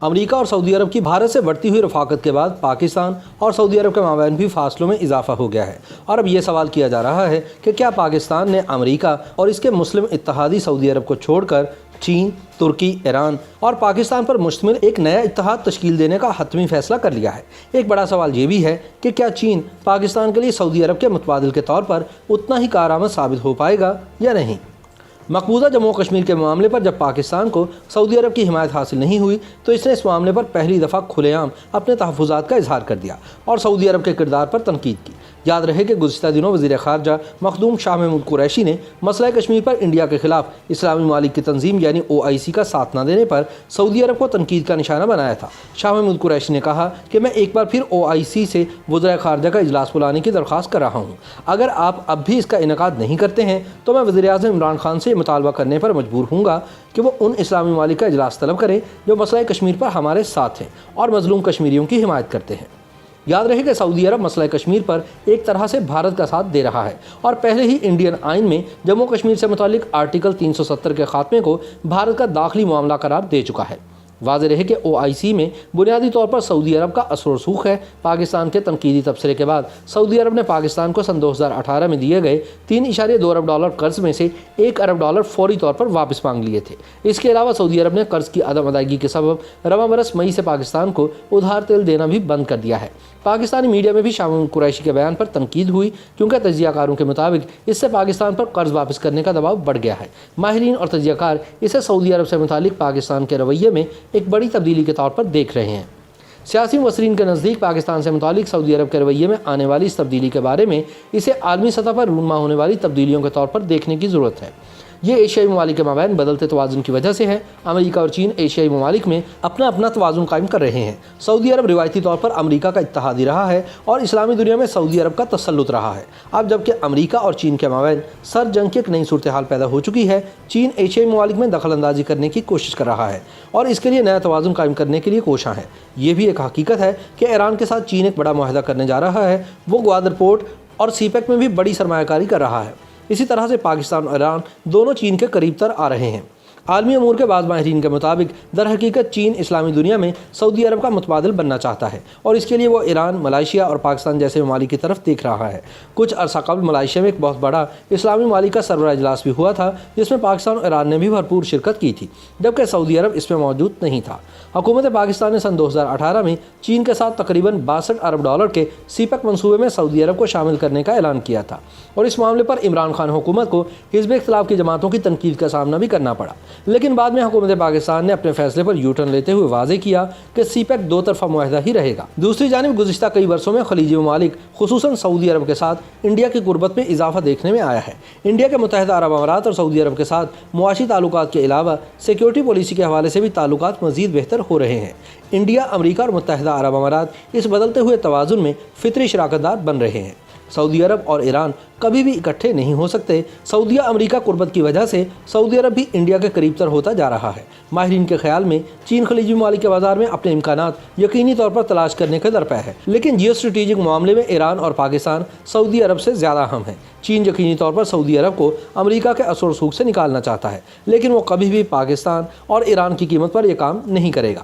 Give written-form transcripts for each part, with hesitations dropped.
امریکہ اور سعودی عرب کی بھارت سے بڑھتی ہوئی رفاقت کے بعد پاکستان اور سعودی عرب کے مابین بھی فاصلوں میں اضافہ ہو گیا ہے، اور اب یہ سوال کیا جا رہا ہے کہ کیا پاکستان نے امریکہ اور اس کے مسلم اتحادی سعودی عرب کو چھوڑ کر چین، ترکی، ایران اور پاکستان پر مشتمل ایک نیا اتحاد تشکیل دینے کا حتمی فیصلہ کر لیا ہے۔ ایک بڑا سوال یہ بھی ہے کہ کیا چین پاکستان کے لیے سعودی عرب کے متبادل کے طور پر اتنا ہی کارآمد ثابت ہو پائے گا یا نہیں؟ مقبوضہ جموں و کشمیر کے معاملے پر جب پاکستان کو سعودی عرب کی حمایت حاصل نہیں ہوئی تو اس نے اس معاملے پر پہلی دفعہ کھلے عام اپنے تحفظات کا اظہار کر دیا اور سعودی عرب کے کردار پر تنقید کی۔ یاد رہے کہ گزشتہ دنوں وزیر خارجہ مخدوم شاہ محمود قریشی نے مسئلہ کشمیر پر انڈیا کے خلاف اسلامی ممالک کی تنظیم یعنی OIC کا ساتھ نہ دینے پر سعودی عرب کو تنقید کا نشانہ بنایا تھا۔ شاہ محمود قریشی نے کہا کہ میں ایک بار پھر OIC سے وزراء خارجہ کا اجلاس بلانے کی درخواست کر رہا ہوں۔ اگر آپ اب بھی اس کا انعقاد نہیں کرتے ہیں تو میں وزیر اعظم عمران خان سے مطالبہ کرنے پر مجبور ہوں گا کہ وہ ان اسلامی ممالک کا اجلاس طلب کریں جو مسئلہ کشمیر پر ہمارے ساتھ ہیں اور مظلوم کشمیریوں کی حمایت کرتے ہیں۔ یاد رہے کہ سعودی عرب مسئلہ کشمیر پر ایک طرح سے بھارت کا ساتھ دے رہا ہے اور پہلے ہی انڈین آئین میں جموں کشمیر سے متعلق آرٹیکل 370 کے خاتمے کو بھارت کا داخلی معاملہ قرار دے چکا ہے۔ واضح رہے کہ OIC میں بنیادی طور پر سعودی عرب کا اثر و رسوخ ہے۔ پاکستان کے تنقیدی تبصرے کے بعد سعودی عرب نے پاکستان کو سن 2018 میں دیے گئے $3.2 ارب قرض میں سے $1 ارب فوری طور پر واپس مانگ لیے تھے۔ اس کے علاوہ سعودی عرب نے قرض کی عدم ادائیگی کے سبب رواں برس مئی سے پاکستان کو ادھار تیل دینا بھی بند کر دیا ہے۔ پاکستانی میڈیا میں بھی شاہ محمود قریشی کے بیان پر تنقید ہوئی کیونکہ تجزیہ کاروں کے مطابق اس سے پاکستان پر قرض واپس کرنے کا دباؤ بڑھ گیا ہے۔ ماہرین اور تجزیہ کار اسے سعودی عرب سے متعلق پاکستان کے رویے میں ایک بڑی تبدیلی کے طور پر دیکھ رہے ہیں۔ سیاسی مبصرین کے نزدیک پاکستان سے متعلق سعودی عرب کے رویے میں آنے والی اس تبدیلی کے بارے میں اسے عالمی سطح پر رونما ہونے والی تبدیلیوں کے طور پر دیکھنے کی ضرورت ہے۔ یہ ایشیائی ممالک کے مابین بدلتے توازن کی وجہ سے ہے۔ امریکہ اور چین ایشیائی ممالک میں اپنا توازن قائم کر رہے ہیں۔ سعودی عرب روایتی طور پر امریکہ کا اتحادی رہا ہے اور اسلامی دنیا میں سعودی عرب کا تسلط رہا ہے۔ اب جبکہ امریکہ اور چین کے مابین سر جنگ کی ایک نئی صورتحال پیدا ہو چکی ہے، چین ایشیائی ممالک میں دخل اندازی کرنے کی کوشش کر رہا ہے اور اس کے لیے نیا توازن قائم کرنے کے لیے کوشاں ہے۔ یہ بھی ایک حقیقت ہے کہ ایران کے ساتھ چین ایک بڑا معاہدہ کرنے جا رہا ہے۔ وہ گوادر پورٹ اور CPEC میں بھی بڑی سرمایہ کاری کر رہا ہے۔ اسی طرح سے پاکستان اور ایران دونوں چین کے قریب تر آ رہے ہیں۔ عالمی امور کے بعض ماہرین کے مطابق در حقیقت چین اسلامی دنیا میں سعودی عرب کا متبادل بننا چاہتا ہے اور اس کے لیے وہ ایران، ملائیشیا اور پاکستان جیسے ممالک کی طرف دیکھ رہا ہے۔ کچھ عرصہ قبل ملائیشیا میں ایک بہت بڑا اسلامی ممالک کا سربراہ اجلاس بھی ہوا تھا جس میں پاکستان اور ایران نے بھی بھرپور شرکت کی تھی، جبکہ سعودی عرب اس میں موجود نہیں تھا۔ حکومت پاکستان نے سن 2018 میں چین کے ساتھ تقریباً $62 ارب کے CPEC منصوبے میں سعودی عرب کو شامل کرنے کا اعلان کیا تھا اور اس معاملے پر عمران خان حکومت کو حزب اختلاف کی جماعتوں کی تنقید کا سامنا بھی کرنا پڑا، لیکن بعد میں حکومت پاکستان نے اپنے فیصلے پر یوٹرن لیتے ہوئے واضح کیا کہ CPEC دو طرفہ معاہدہ ہی رہے گا۔ دوسری جانب گزشتہ کئی برسوں میں خلیجی ممالک خصوصاً سعودی عرب کے ساتھ انڈیا کی قربت میں اضافہ دیکھنے میں آیا ہے۔ انڈیا کے متحدہ عرب امارات اور سعودی عرب کے ساتھ معاشی تعلقات کے علاوہ سیکیورٹی پالیسی کے حوالے سے بھی تعلقات مزید بہتر ہو رہے ہیں۔ انڈیا، امریکہ اور متحدہ عرب امارات اس بدلتے ہوئے توازن میں فطری شراکت دار بن رہے ہیں۔ سعودی عرب اور ایران کبھی بھی اکٹھے نہیں ہو سکتے۔ سعودیہ امریکہ قربت کی وجہ سے سعودی عرب بھی انڈیا کے قریب تر ہوتا جا رہا ہے۔ ماہرین کے خیال میں چین خلیجی ممالک کے بازار میں اپنے امکانات یقینی طور پر تلاش کرنے کے درپے ہے، لیکن جیو اسٹریٹجک معاملے میں ایران اور پاکستان سعودی عرب سے زیادہ اہم ہیں۔ چین یقینی طور پر سعودی عرب کو امریکہ کے اثر و رسوخ سے نکالنا چاہتا ہے، لیکن وہ کبھی بھی پاکستان اور ایران کی قیمت پر یہ کام نہیں کرے گا۔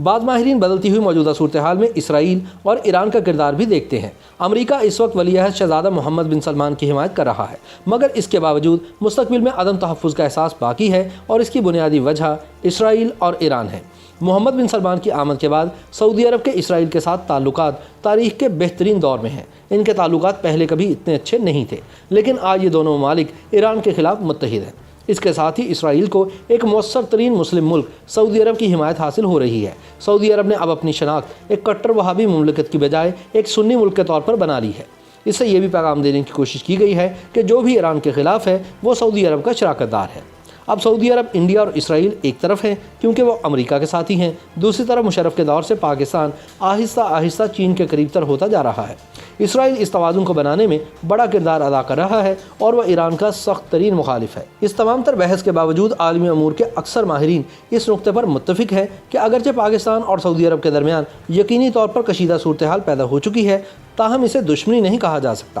بعض ماہرین بدلتی ہوئی موجودہ صورتحال میں اسرائیل اور ایران کا کردار بھی دیکھتے ہیں۔ امریکہ اس وقت ولی عہد شہزادہ محمد بن سلمان کی حمایت کر رہا ہے، مگر اس کے باوجود مستقبل میں عدم تحفظ کا احساس باقی ہے اور اس کی بنیادی وجہ اسرائیل اور ایران ہے۔ محمد بن سلمان کی آمد کے بعد سعودی عرب کے اسرائیل کے ساتھ تعلقات تاریخ کے بہترین دور میں ہیں۔ ان کے تعلقات پہلے کبھی اتنے اچھے نہیں تھے، لیکن آج یہ دونوں ممالک ایران کے خلاف متحد ہیں۔ اس کے ساتھ ہی اسرائیل کو ایک مؤثر ترین مسلم ملک سعودی عرب کی حمایت حاصل ہو رہی ہے۔ سعودی عرب نے اب اپنی شناخت ایک کٹر وہابی مملکت کی بجائے ایک سنی ملک کے طور پر بنا لی ہے۔ اس سے یہ بھی پیغام دینے کی کوشش کی گئی ہے کہ جو بھی ایران کے خلاف ہے وہ سعودی عرب کا شراکت دار ہے۔ اب سعودی عرب، انڈیا اور اسرائیل ایک طرف ہیں کیونکہ وہ امریکہ کے ساتھی ہیں۔ دوسری طرف مشرف کے دور سے پاکستان آہستہ آہستہ چین کے قریب تر ہوتا جا رہا ہے۔ اسرائیل اس توازن کو بنانے میں بڑا کردار ادا کر رہا ہے اور وہ ایران کا سخت ترین مخالف ہے۔ اس تمام تر بحث کے باوجود عالمی امور کے اکثر ماہرین اس نقطے پر متفق ہے کہ اگرچہ پاکستان اور سعودی عرب کے درمیان یقینی طور پر کشیدہ صورتحال پیدا ہو چکی ہے، تاہم اسے دشمنی نہیں کہا جا سکتا۔